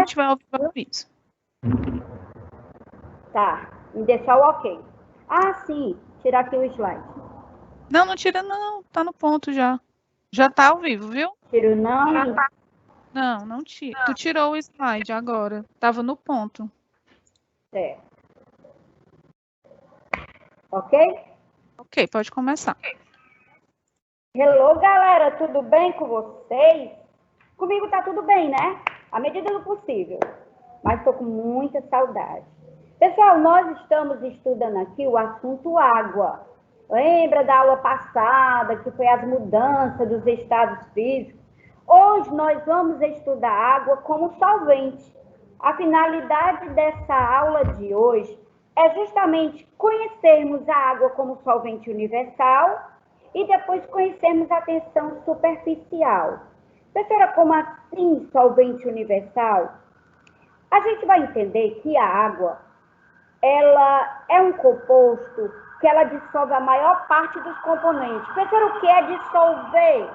tiver ao vivo, eu aviso. Tá, me deixar o ok. Ah, sim, tirar aqui o slide. Não tira não, tá no ponto já. Já tá ao vivo, viu? Tiro não? Não tira. Tu tirou o slide agora, tava no ponto. Certo. Ok? Ok, pode começar. Hello, galera, tudo bem com vocês? Comigo tá tudo bem, né? À medida do possível. Mas tô com muita saudade. Pessoal, nós estamos estudando aqui o assunto água. Lembra da aula passada, que foi as mudanças dos estados físicos? Hoje nós vamos estudar água como solvente. A finalidade dessa aula de hoje é justamente conhecermos a água como solvente universal e depois conhecermos a tensão superficial. Professora, como assim solvente universal? A gente vai entender que a água, ela é um composto que ela dissolve a maior parte dos componentes. Professora, o que é dissolver?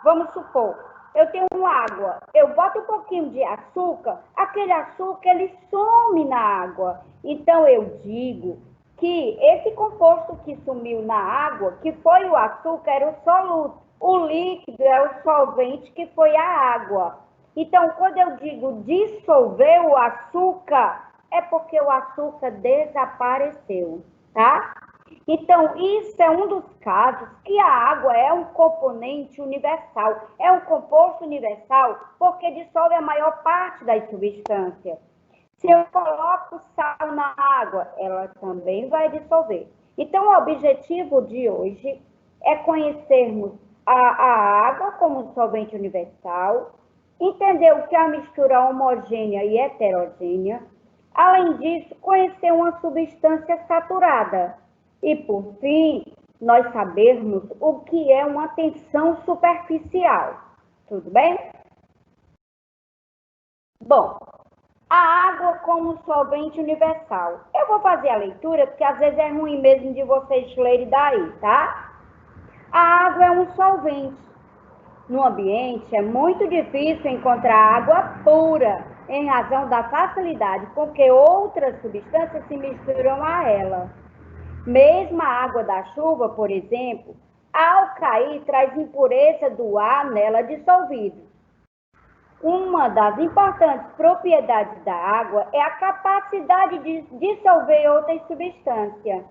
Vamos supor, eu tenho água, eu boto um pouquinho de açúcar, aquele açúcar ele some na água. Então eu digo que esse composto que sumiu na água, que foi o açúcar, era o soluto. O líquido é o solvente, que foi a água. Então, quando eu digo dissolver o açúcar, é porque o açúcar desapareceu, tá? Então, isso é um dos casos que a água é um componente universal. É um composto universal porque dissolve a maior parte das substâncias. Se eu coloco sal na água, ela também vai dissolver. Então, o objetivo de hoje é conhecermos a água como um solvente universal, entender o que é a mistura homogênea e heterogênea. Além disso, conhecer uma substância saturada. E, por fim, nós sabermos o que é uma tensão superficial. Tudo bem? Bom, a água como solvente universal. Eu vou fazer a leitura, porque às vezes é ruim mesmo de vocês lerem daí, tá? A água é um solvente. No ambiente, é muito difícil encontrar água pura, em razão da facilidade com que outras substâncias se misturam a ela. Mesmo a água da chuva, por exemplo, ao cair, traz impureza do ar nela dissolvido. Uma das importantes propriedades da água é a capacidade de dissolver outras substâncias.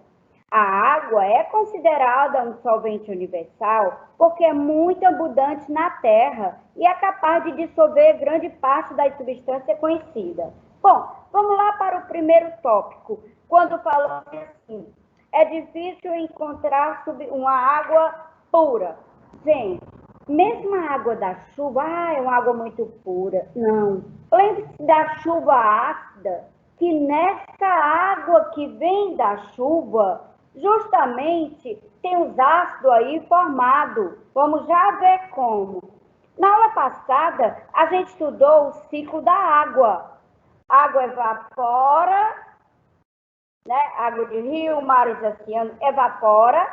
A água é considerada um solvente universal porque é muito abundante na Terra e é capaz de dissolver grande parte das substâncias conhecidas. Bom, vamos lá para o primeiro tópico. Quando falamos assim, é difícil encontrar uma água pura. Gente, mesmo a água da chuva, é uma água muito pura. Não. Lembre-se da chuva ácida, que nessa água que vem da chuva, justamente tem os ácidos aí formados. Vamos já ver como. Na aula passada, a gente estudou o ciclo da água. A água evapora, né? Água de rio, mares, oceano, evapora.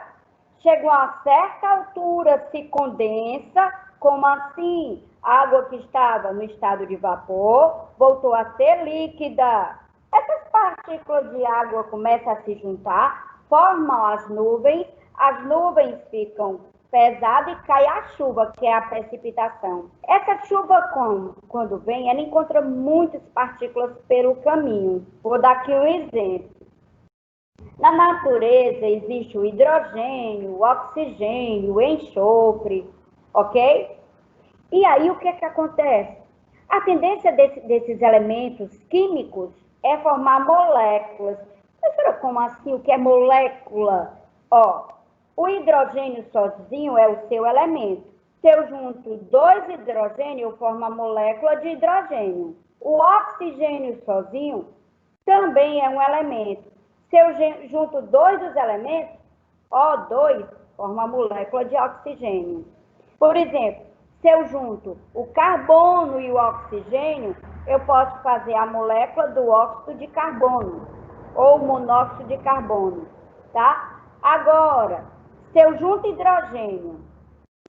Chega a uma certa altura, se condensa. Como assim? A água que estava no estado de vapor voltou a ser líquida. Essas partículas de água começam a se juntar, formam as nuvens ficam pesadas e cai a chuva, que é a precipitação. Essa chuva, quando vem, ela encontra muitas partículas pelo caminho. Vou dar aqui um exemplo. Na natureza existe o hidrogênio, o oxigênio, o enxofre, ok? E aí o que acontece? A tendência desses elementos químicos é formar moléculas. Mas como assim? O que é molécula? Ó, o hidrogênio sozinho é o seu elemento. Se eu junto dois hidrogênios, eu formo a molécula de hidrogênio. O oxigênio sozinho também é um elemento. Se eu junto dois dos elementos, O2 forma a molécula de oxigênio. Por exemplo, se eu junto o carbono e o oxigênio, eu posso fazer a molécula do óxido de carbono, ou monóxido de carbono, tá? Agora, se eu junto hidrogênio,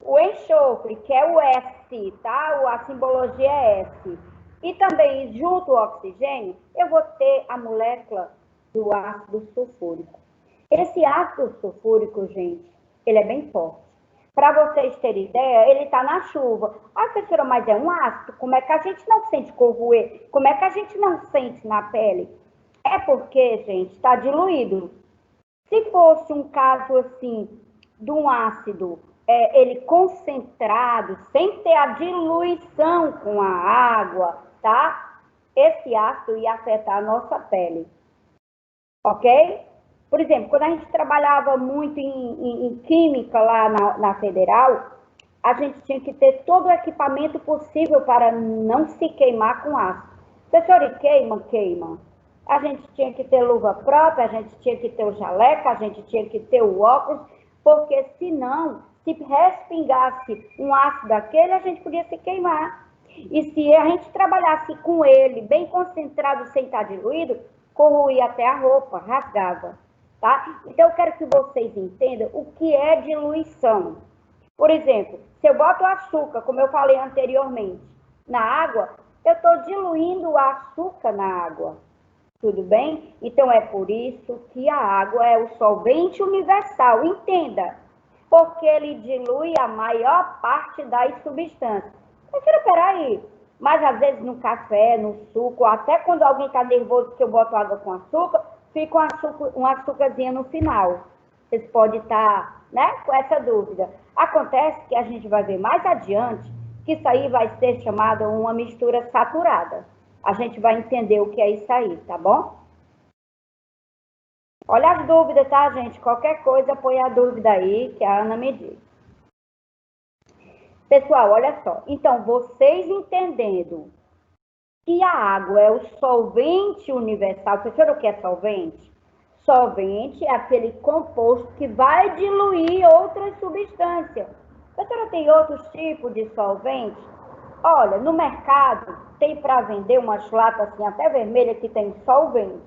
o enxofre, que é o S, tá? A simbologia é S, E também, junto ao oxigênio, eu vou ter a molécula do ácido sulfúrico. Esse ácido sulfúrico, gente, ele é bem forte. Para vocês terem ideia, ele está na chuva. Ah, professora, mas é um ácido. Como é que a gente não sente corroer? Como é que a gente não sente na pele? É porque, gente, está diluído. Se fosse um caso assim, de um ácido, ele concentrado, sem ter a diluição com a água, tá? Esse ácido ia afetar a nossa pele. Ok? Por exemplo, quando a gente trabalhava muito em química lá na Federal, a gente tinha que ter todo o equipamento possível para não se queimar com ácido. Professora, queima? Queima. A gente tinha que ter luva própria, a gente tinha que ter o jaleco, a gente tinha que ter o óculos, porque senão, se respingasse um ácido daquele, a gente podia se queimar. E se a gente trabalhasse com ele bem concentrado, sem estar diluído, corroía até a roupa, rasgava, tá? Então, eu quero que vocês entendam o que é diluição. Por exemplo, se eu boto açúcar, como eu falei anteriormente, na água, eu estou diluindo o açúcar na água. Tudo bem? Então, é por isso que a água é o solvente universal. Entenda, porque ele dilui a maior parte das substâncias. Mas, peraí, mas às vezes no café, no suco, até quando alguém está nervoso que eu boto água com açúcar, fica um açúcarzinho no final. Vocês podem estar, né, com essa dúvida. Acontece que a gente vai ver mais adiante que isso aí vai ser chamado uma mistura saturada. A gente vai entender o que é isso aí, tá bom? Olha as dúvidas, tá, gente? Qualquer coisa, põe a dúvida aí, que a Ana me diz. Pessoal, olha só. Então, vocês entendendo que a água é o solvente universal. Professor, o que é solvente? Solvente é aquele composto que vai diluir outras substâncias. Professora, tem outros tipos de solvente? Olha, no mercado tem para vender umas latas assim, até vermelha, que tem solvente.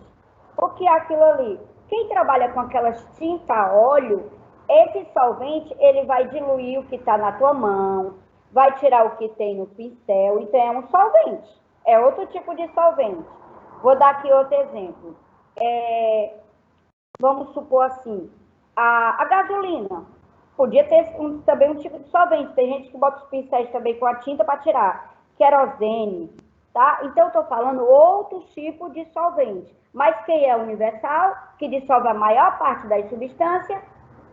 O que é aquilo ali? Quem trabalha com aquelas tinta a óleo, esse solvente, ele vai diluir o que está na tua mão, vai tirar o que tem no pincel, então é um solvente. É outro tipo de solvente. Vou dar aqui outro exemplo. Vamos supor assim, a gasolina. Podia ter também um tipo de solvente. Tem gente que bota os pincéis também com a tinta para tirar. Querosene, tá? Então, eu estou falando outro tipo de solvente. Mas quem é universal, que dissolve a maior parte das substâncias?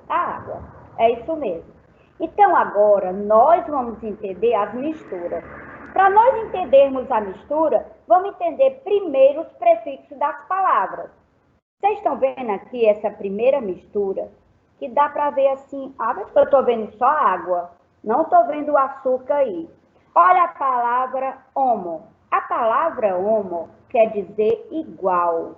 A água. É isso mesmo. Então, agora, nós vamos entender as misturas. Para nós entendermos a mistura, vamos entender primeiro os prefixos das palavras. Vocês estão vendo aqui essa primeira mistura? Que dá para ver assim, eu estou vendo só água, não estou vendo o açúcar aí. Olha a palavra homo. A palavra homo quer dizer igual.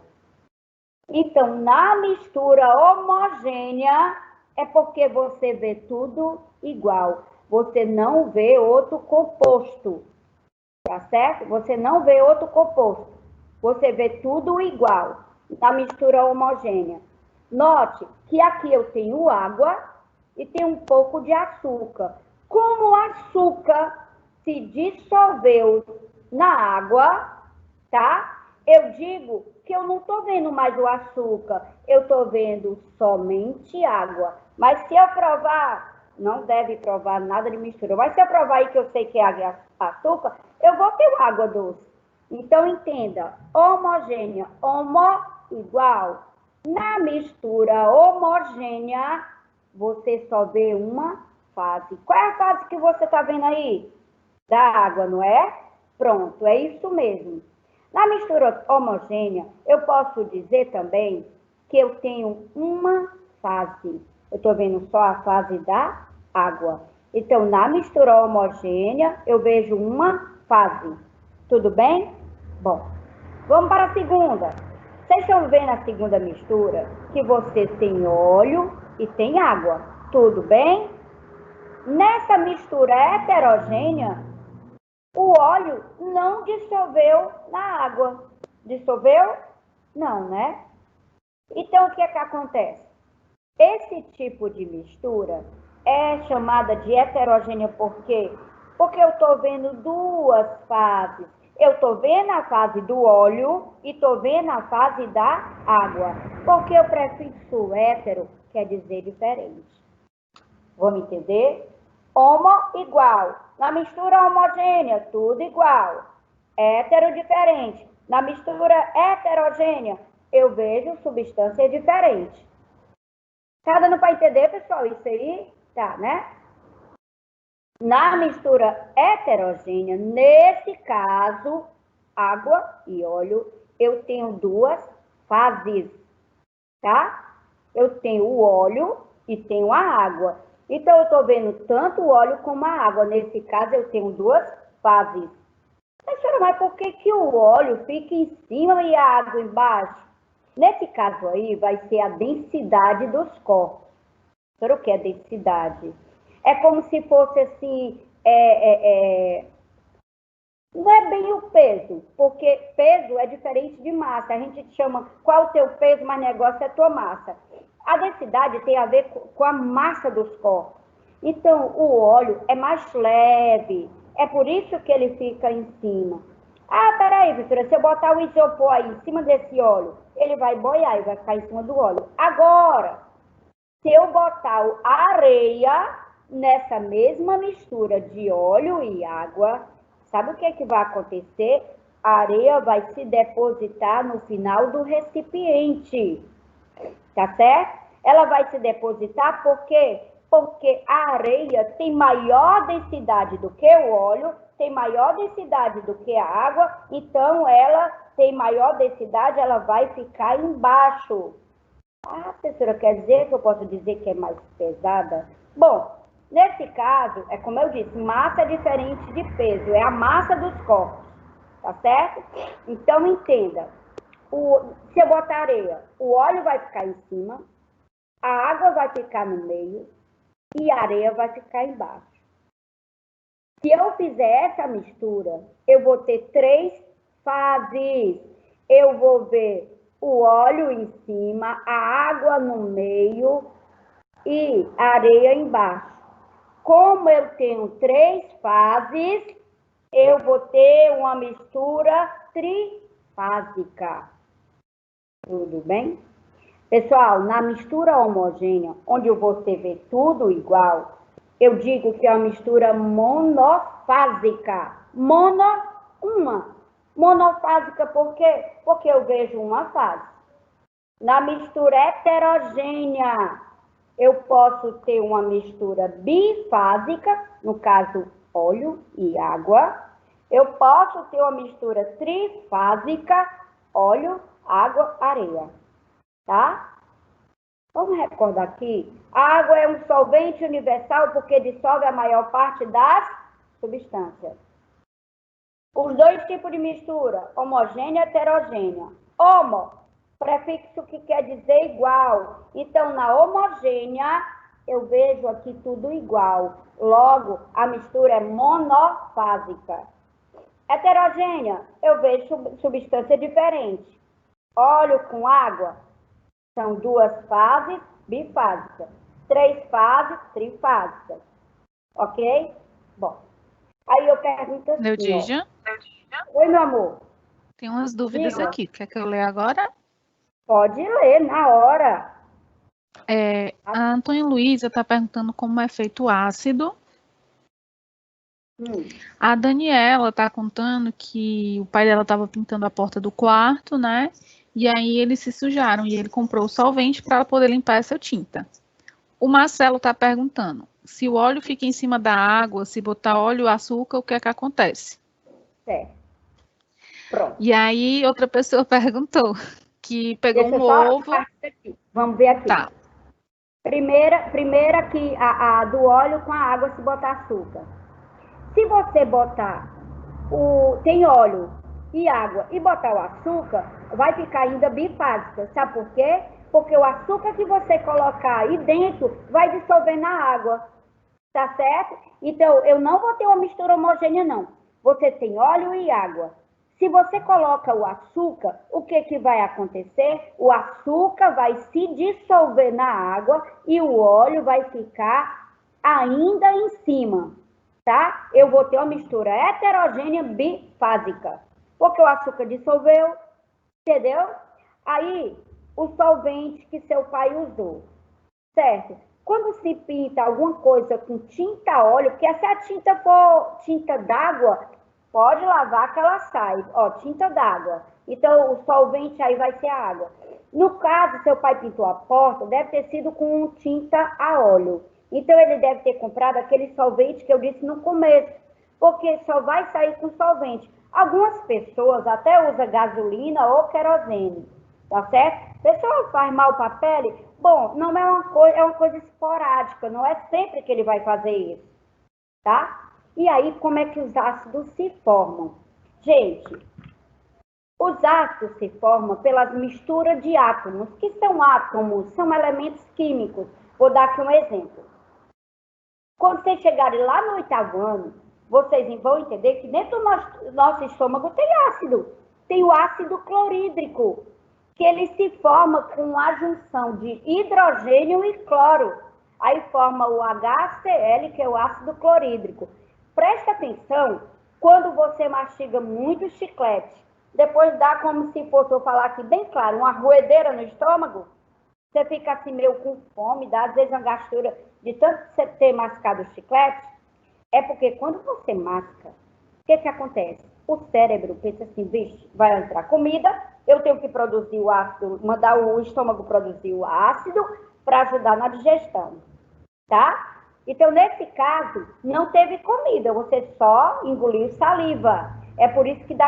Então, na mistura homogênea, é porque você vê tudo igual. Você não vê outro composto, tá certo? Você não vê outro composto. Você vê tudo igual, na mistura homogênea. Note que aqui eu tenho água e tenho um pouco de açúcar. Como o açúcar se dissolveu na água, tá? Eu digo que eu não estou vendo mais o açúcar, eu estou vendo somente água. Mas se eu provar, não deve provar nada de mistura. Mas se eu provar aí que eu sei que é água e açúcar, eu vou ter uma água doce. Então, entenda, homogênea, homo igual. Na mistura homogênea, você só vê uma fase. Qual é a fase que você está vendo aí? Da água, não é? Pronto, é isso mesmo. Na mistura homogênea, eu posso dizer também que eu tenho uma fase. Eu estou vendo só a fase da água. Então, na mistura homogênea, eu vejo uma fase. Tudo bem? Bom, vamos para a segunda. Vocês estão vendo a segunda mistura? Que você tem óleo e tem água. Tudo bem? Nessa mistura heterogênea, o óleo não dissolveu na água. Dissolveu? Não, né? Então, o que é que acontece? Esse tipo de mistura é chamada de heterogênea por quê? Porque eu estou vendo duas fases. Eu estou vendo a fase do óleo e estou vendo a fase da água. Porque o prefixo hétero quer dizer diferente. Vamos entender? Homo, igual. Na mistura homogênea, tudo igual. Hétero, diferente. Na mistura heterogênea, eu vejo substância diferente. Tá dando para entender, pessoal? Isso aí? Tá, né? Na mistura heterogênea, nesse caso, água e óleo, eu tenho duas fases, tá? Eu tenho o óleo e tenho a água. Então, eu estou vendo tanto o óleo como a água. Nesse caso, eu tenho duas fases. Mas por que o óleo fica em cima e a água embaixo? Nesse caso aí, vai ser a densidade dos corpos. O que é densidade? É como se fosse assim, não é bem o peso, porque peso é diferente de massa. A gente chama qual o teu peso, mas negócio é a tua massa. A densidade tem a ver com a massa dos corpos. Então, o óleo é mais leve, é por isso que ele fica em cima. Ah, peraí, professora, se eu botar o isopor aí em cima desse óleo, ele vai boiar e vai ficar em cima do óleo. Agora, se eu botar a areia nessa mesma mistura de óleo e água, sabe o que vai acontecer? A areia vai se depositar no final do recipiente, tá certo? Ela vai se depositar por quê? Porque a areia tem maior densidade do que o óleo, tem maior densidade do que a água, então ela tem maior densidade, ela vai ficar embaixo. Ah, professora, quer dizer que eu posso dizer que é mais pesada? Bom, nesse caso, é como eu disse, massa é diferente de peso, é a massa dos corpos, tá certo? Então, entenda, se eu botar areia, o óleo vai ficar em cima, a água vai ficar no meio e a areia vai ficar embaixo. Se eu fizer essa mistura, eu vou ter três fases. Eu vou ver o óleo em cima, a água no meio e a areia embaixo. Como eu tenho três fases, eu vou ter uma mistura trifásica. Tudo bem? Pessoal, na mistura homogênea, onde você vê tudo igual, eu digo que é uma mistura monofásica. Monofásica por quê? Porque eu vejo uma fase. Na mistura heterogênea, eu posso ter uma mistura bifásica, no caso, óleo e água. Eu posso ter uma mistura trifásica, óleo, água, areia. Tá? Vamos recordar aqui. A água é um solvente universal porque dissolve a maior parte das substâncias. Os dois tipos de mistura, homogênea e heterogênea. Homo, prefixo que quer dizer igual. Então, na homogênea, eu vejo aqui tudo igual. Logo, a mistura é monofásica. Heterogênea, eu vejo substância diferente. Óleo com água, são duas fases bifásicas. Três fases trifásicas. Ok? Bom, aí eu pergunto assim, Neudígia? Oi, meu amor. Tem umas dúvidas Diga. aqui. Quer que eu leia agora? Pode ler, na hora. A Antônia Luísa está perguntando como é feito o ácido. A Daniela está contando que o pai dela estava pintando a porta do quarto, né? E aí eles se sujaram e ele comprou o solvente para poder limpar essa tinta. O Marcelo está perguntando se o óleo fica em cima da água, se botar óleo e açúcar, o que é que acontece? Certo. Pronto. E aí outra pessoa perguntou que pegou um ovo. Vamos ver aqui. Tá. Primeira que a do óleo com a água se botar açúcar. Se você botar tem óleo e água e botar o açúcar, vai ficar ainda bifásica. Sabe por quê? Porque o açúcar que você colocar aí dentro vai dissolver na água. Tá certo? Então, eu não vou ter uma mistura homogênea, não. Você tem óleo e água. Se você coloca o açúcar, o que vai acontecer? O açúcar vai se dissolver na água e o óleo vai ficar ainda em cima, tá? Eu vou ter uma mistura heterogênea bifásica. porque o açúcar dissolveu, entendeu? Aí, o solvente que seu pai usou, certo? Quando se pinta alguma coisa com tinta óleo, porque se a tinta for tinta d'água, pode lavar que ela sai. Ó, tinta d'água. Então, o solvente aí vai ser a água. No caso, seu pai pintou a porta, deve ter sido com tinta a óleo. Então, ele deve ter comprado aquele solvente que eu disse no começo, porque só vai sair com solvente. Algumas pessoas até usam gasolina ou querosene, tá certo? A pessoa faz mal para a pele, bom, não é uma coisa esporádica, não é sempre que ele vai fazer isso, tá? E aí, como é que os ácidos se formam? Gente, os ácidos se formam pelas misturas de átomos. Que são átomos? São elementos químicos. Vou dar aqui um exemplo. Quando vocês chegarem lá no 8º ano, vocês vão entender que dentro do nosso estômago tem ácido. Tem o ácido clorídrico, que ele se forma com a junção de hidrogênio e cloro. Aí forma o HCl, que é o ácido clorídrico. Presta atenção, quando você mastiga muito chiclete, depois dá como se fosse, eu falar aqui bem claro, uma roedeira no estômago, você fica assim meio com fome, dá às vezes uma gastura de tanto você ter mascado o chiclete, é porque quando você masca, o que acontece? O cérebro pensa assim, vixe, vai entrar comida, eu tenho que produzir o ácido, mandar o estômago produzir o ácido para ajudar na digestão, tá? Então, nesse caso, não teve comida, você só engoliu saliva. É por isso que dá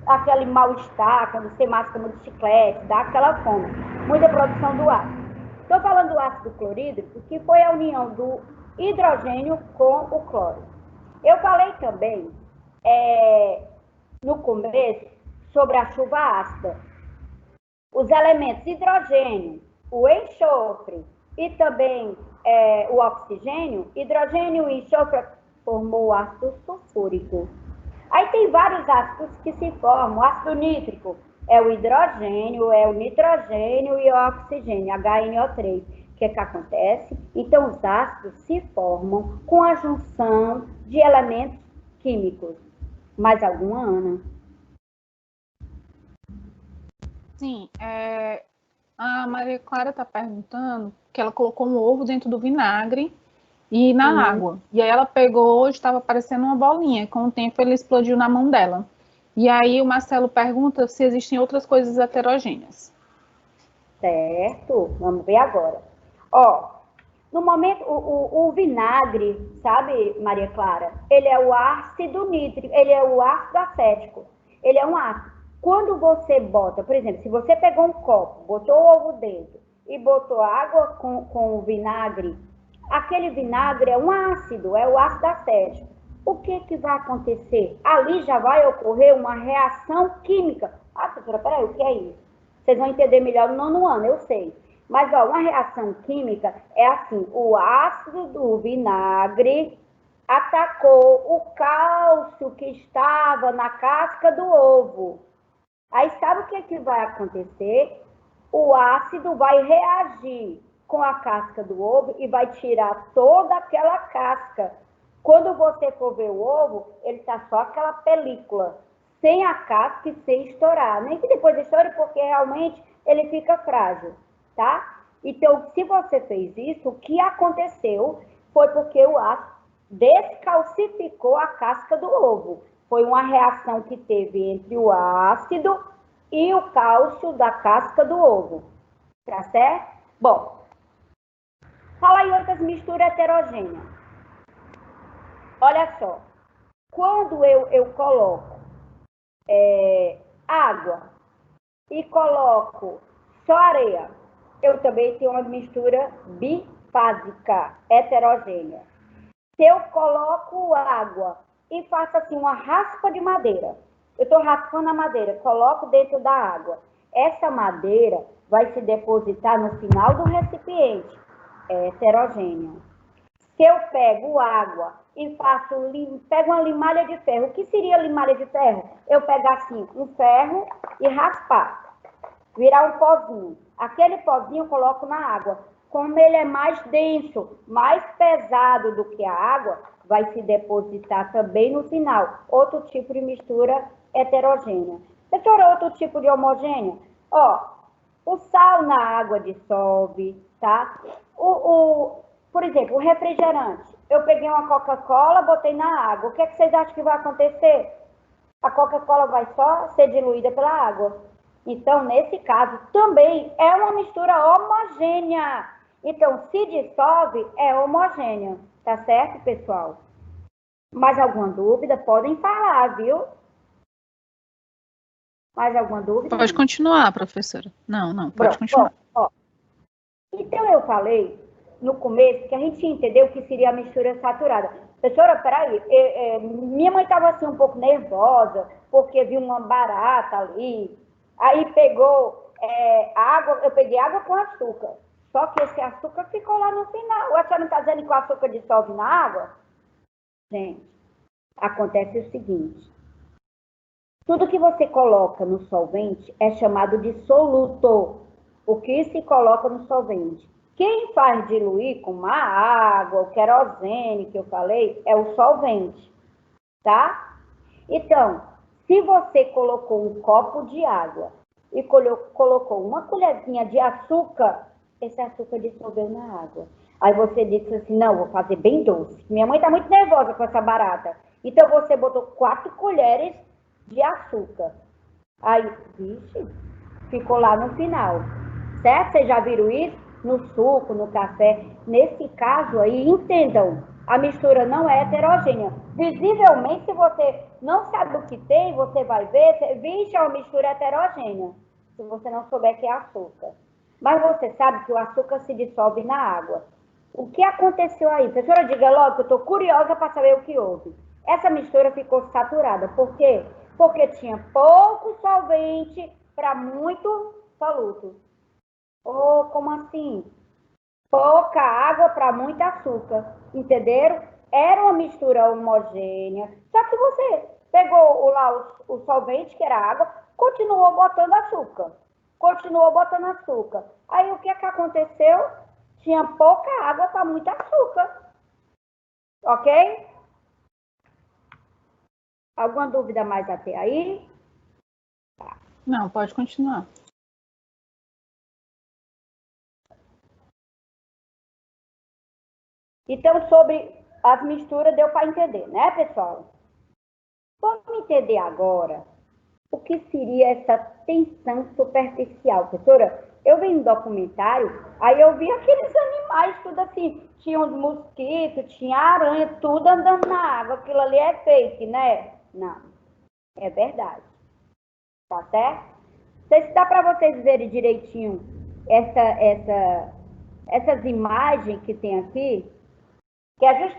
aquele mal-estar, quando você masca muito chiclete, dá aquela fome. Muita produção do ácido. Estou falando do ácido clorídrico, que foi a união do hidrogênio com o cloro. Eu falei também, no começo, sobre a chuva ácida. Os elementos hidrogênio, o enxofre e também o oxigênio, hidrogênio e enxofre formou o ácido sulfúrico. Aí tem vários ácidos que se formam. O ácido nítrico é o hidrogênio, é o nitrogênio e o oxigênio, HNO3. O que acontece? Então, os ácidos se formam com a junção de elementos químicos. Mais alguma, Ana? Sim, a Maria Clara está perguntando que ela colocou um ovo dentro do vinagre e na água. E aí ela pegou, estava parecendo uma bolinha. Com o tempo ele explodiu na mão dela. E aí o Marcelo pergunta se existem outras coisas heterogêneas. Certo, vamos ver agora. Ó, no momento, o vinagre, sabe, Maria Clara? Ele é o ácido nítrico, ele é o ácido acético. Ele é um ácido. Quando você bota, por exemplo, se você pegou um copo, botou o ovo dentro e botou água com o vinagre, aquele vinagre é um ácido, é o ácido acético. O que vai acontecer? Ali já vai ocorrer uma reação química. Ah, professora, peraí, o que é isso? Vocês vão entender melhor no 9º ano, eu sei. Mas, ó, uma reação química é assim, o ácido do vinagre atacou o cálcio que estava na casca do ovo. Aí, sabe o que vai acontecer? O ácido vai reagir com a casca do ovo e vai tirar toda aquela casca. Quando você for ver o ovo, ele está só aquela película, sem a casca e sem estourar. Nem que depois estoure, porque realmente ele fica frágil, tá? Então, se você fez isso, o que aconteceu foi porque o ácido descalcificou a casca do ovo. Foi uma reação que teve entre o ácido e o cálcio da casca do ovo. Tá certo? Bom, fala em outras misturas heterogêneas. Olha só, quando eu coloco água e coloco só areia, eu também tenho uma mistura bifásica, heterogênea. Se eu coloco água e faço assim uma raspa de madeira, eu estou raspando a madeira, coloco dentro da água, essa madeira vai se depositar no final do recipiente, é heterogênea. Se eu pego água e pego uma limalha de ferro, o que seria limalha de ferro? Eu pego assim um ferro e raspar, virar um pozinho. Aquele pozinho eu coloco na água. Como ele é mais denso, mais pesado do que a água, vai se depositar também no final. Outro tipo de mistura heterogênea. Professora, outro tipo de homogênea? Ó, o sal na água dissolve, tá? Por exemplo, o refrigerante. Eu peguei uma Coca-Cola, botei na água. O que vocês acham que vai acontecer? A Coca-Cola vai só ser diluída pela água. Então, nesse caso, também é uma mistura homogênea. Então, se dissolve, é homogênea. Tá certo, pessoal? Mais alguma dúvida? Podem falar, viu? Mais alguma dúvida? Pode continuar, professora. Não, pode continuar. Ó. Então, eu falei no começo que a gente entendeu que seria a mistura saturada. Professora, peraí, minha mãe estava assim um pouco nervosa, porque viu uma barata ali, aí pegou água, eu peguei água com açúcar, só que esse açúcar ficou lá no final. A senhora não está dizendo que o açúcar dissolve na água? Gente, acontece o seguinte, tudo que você coloca no solvente é chamado de soluto, o que se coloca no solvente. Quem faz diluir com a água, o querosene que eu falei, é o solvente, tá? Então, se você colocou um copo de água e colocou uma colherzinha de açúcar, esse açúcar dissolveu na água. Aí você disse assim, não, vou fazer bem doce. Minha mãe tá muito nervosa com essa barata. Então, você botou 4 colheres de açúcar. Aí, vixe, ficou lá no final. Certo? Vocês já viram isso? No suco, no café. Nesse caso aí, entendam, a mistura não é heterogênea. Visivelmente, se você não sabe o que tem, você vai ver, vixe, é uma mistura heterogênea. Se você não souber que é açúcar. Mas você sabe que o açúcar se dissolve na água. O que aconteceu aí? Professora, diga logo que eu estou curiosa para saber o que houve. Essa mistura ficou saturada. Por quê? Porque tinha pouco solvente para muito soluto. Oh, como assim? Pouca água para muito açúcar. Entenderam? Era uma mistura homogênea. Só que você pegou lá o solvente, que era água, continuou botando açúcar. Continuou botando açúcar. Aí o que aconteceu? Tinha pouca água para muito açúcar. Ok? Alguma dúvida mais até aí? Não, pode continuar. Então, sobre as misturas deu para entender, né, pessoal? Vamos entender agora o que seria essa tensão superficial. Professora, eu vi um documentário, aí eu vi aqueles animais, tudo assim, tinha uns mosquitos, tinha aranha, tudo andando na água. Aquilo ali é fake, né? Não, é verdade. Tá certo? Se dá para vocês verem direitinho essas imagens que tem aqui, que é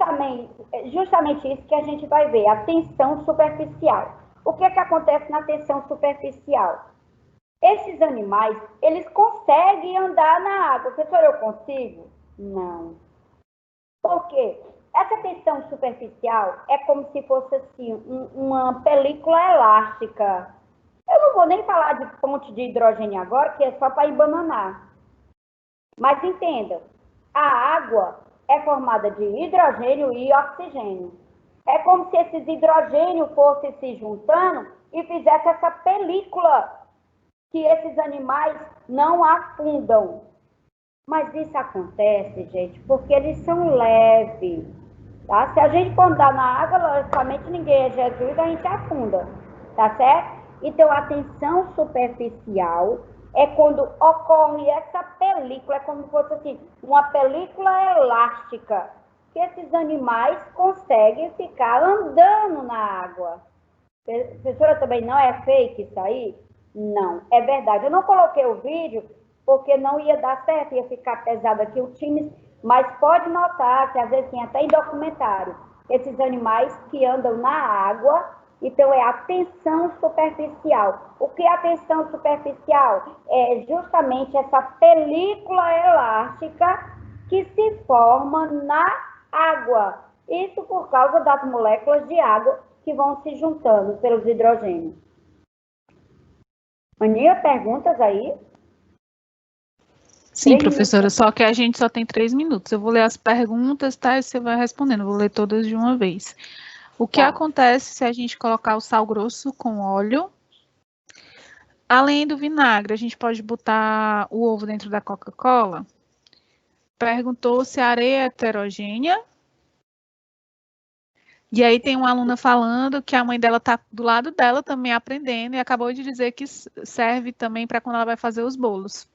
justamente isso que a gente vai ver, a tensão superficial. O que acontece na tensão superficial? Esses animais, eles conseguem andar na água. Professor, eu consigo? Não. Por quê? Essa tensão superficial é como se fosse assim, uma película elástica. Eu não vou nem falar de ponte de hidrogênio agora, que é só para embananar. Mas entenda, a água é formada de hidrogênio e oxigênio. É como se esses hidrogênios fossem se juntando e fizesse essa película que esses animais não afundam. Mas isso acontece, gente, porque eles são leves. Tá? Se a gente for andar na água, logicamente ninguém é Jesus, a gente afunda. Tá certo? Então, a tensão superficial é quando ocorre essa película, é como se fosse assim, uma película elástica, que esses animais conseguem ficar andando na água. Professora, também não é fake isso aí? Não, é verdade. Eu não coloquei o vídeo porque não ia dar certo, ia ficar pesado aqui o time, mas pode notar que às vezes tem até em documentário, esses animais que andam na água. Então, é a tensão superficial. O que é a tensão superficial? É justamente essa película elástica que se forma na água. Isso por causa das moléculas de água que vão se juntando pelos hidrogênios. Aninha, perguntas aí? Sim, professora, só que a gente só tem 3 minutos. Eu vou ler as perguntas, tá? E você vai respondendo. Eu vou ler todas de uma vez. O que Tá. acontece se a gente colocar o sal grosso com óleo? Além do vinagre, a gente pode botar o ovo dentro da Coca-Cola? Perguntou se a areia é heterogênea. E aí tem uma aluna falando que a mãe dela está do lado dela também aprendendo e acabou de dizer que serve também para quando ela vai fazer os bolos.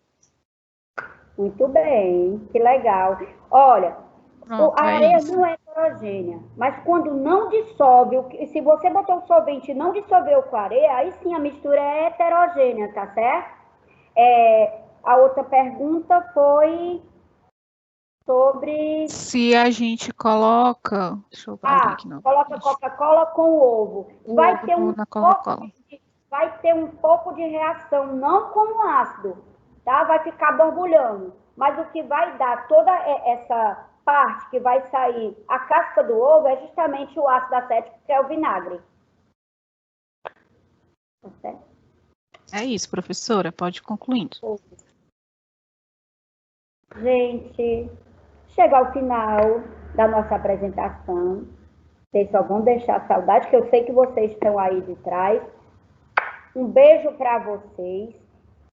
Muito bem, que legal. Olha, Pronto, a é areia isso. não é heterogênea, mas quando não dissolve, se você botou o solvente e não dissolveu com a areia, aí sim a mistura é heterogênea, tá certo? A outra pergunta foi sobre... Se a gente coloca... Deixa eu abrir aqui coloca novamente. Coca-Cola com ovo. O Vai ovo ter um na pouco Coca-Cola. vai ter um pouco de reação, não como ácido, tá? Vai ficar borbulhando. Mas o que vai dar toda essa parte que vai sair, a casca do ovo, é justamente o ácido acético, que é o vinagre. Tá certo? É isso, professora. Pode ir concluindo. Gente, chega ao final da nossa apresentação. Vocês só vão deixar saudade, que eu sei que vocês estão aí de trás. Um beijo para vocês.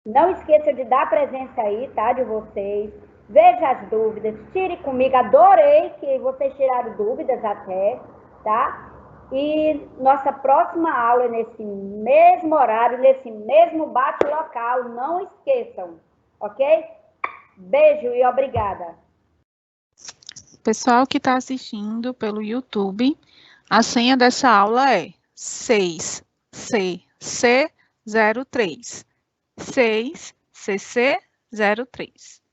Não esqueça de dar presença aí, tá, de vocês. Veja as dúvidas, tire comigo. Adorei que vocês tiraram dúvidas até, tá? E nossa próxima aula é nesse mesmo horário, nesse mesmo bate-local. Não esqueçam, ok? Beijo e obrigada. Pessoal que está assistindo pelo YouTube, a senha dessa aula é 6CC03. 6CC03.